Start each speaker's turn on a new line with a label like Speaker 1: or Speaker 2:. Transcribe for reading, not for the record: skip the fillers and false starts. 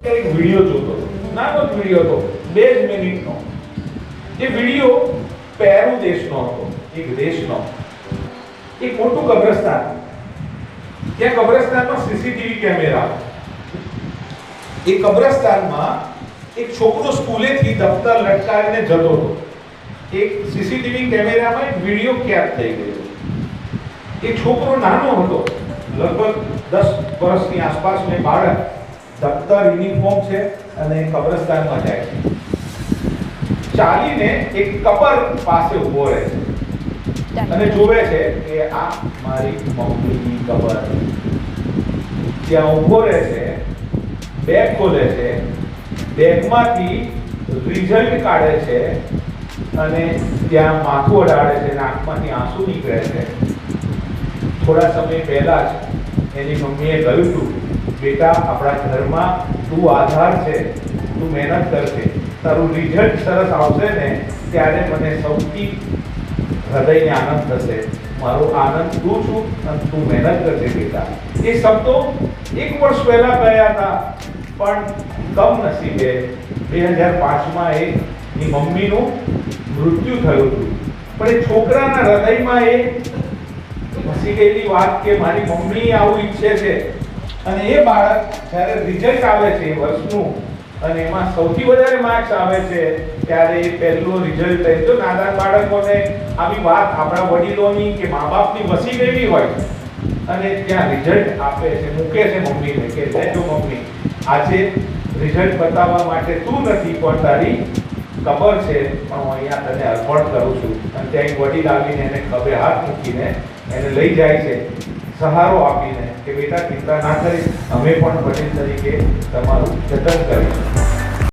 Speaker 1: એક વિડિયો જોતો હતો, નાનો જ વિડિયો હતો, 2 મિનિટનો. એ વિડિયો પેરુ દેશનો હતો, એક દેશનો. એક મોટું કબ્રસ્તાન, ત્યાં કબ્રસ્તાનમાં સીસીટીવી કેમેરા. એ કબ્રસ્તાનમાં એક છોકરો સ્કૂલેથી દફતર લટકાવીને જતો હતો. એક સીસીટીવી કેમેરામાં એક વિડિયો કેદ થઈ ગયો. એ છોકરો નાનો હતો, લગભગ 10 વર્ષની આસપાસનો બાળક, દફતર યુનિફોર્મ છે અને કબ્રસ્તાનમાં જાય છે. ચાલીને એક કબર પાસે ઊભો રહે છે અને જોવે છે કે આ મારી મમ્મીની કબર. ત્યાં ઊભો રહે છે, બેગ ખોલે છે, બેગમાંથી રિઝલ્ટ કાઢે છે અને ત્યાં માથું અડાડે છે, આંખમાંથી આંસુ નીકળે છે. થોડા સમય પહેલા જ એની મમ્મીએ કહ્યું હતું, બેટા આપણા ઘરમાં તું આધાર છે, તું મહેનત કરશે, તારું રિઝલ્ટ સરસ આવશે ને ત્યારે મને સૌથી હૃદયને આનંદ થશે. મારો આનંદ તું છું અને તું મહેનત કરશે બેટા. એ શબ્દો 1 વર્ષ પહેલા કહ્યા હતા, પણ કમનસીબે 2005માં એની મમ્મીનું મૃત્યુ થયું હતું. પણ એ છોકરાના હૃદયમાં એ વસી ગયેલી વાત કે મારી મમ્મી આવું ઈચ્છે છે. અને એ બાળક જ્યારે રિઝલ્ટ આવે છે એ વર્ષનું અને એમાં સૌથી વધારે માર્ક્સ આવે છે ત્યારે એ પહેલું રિઝલ્ટ થાય. જો નાના બાળકોને આવી વાત આપણા વડીલોની કે મા બાપની વસી ગયેલી હોય અને ત્યાં રિઝલ્ટ આપે છે, મૂકે છે મમ્મીને કે લેજો મમ્મી, આજે રિઝલ્ટ બતાવવા માટે તું નથી પણ તારી કબર છે, પણ હું અહીંયા તને અર્પણ કરું છું. અને ત્યાં એક વડીલ આવીને એને ખભે હાથ મૂકીને એને લઈ જાય છે, સહારો આપીને કે બેટા ચિંતા ના કરીશ, અમે પણ વડીલ તરીકે તમારું જતન કરીશું.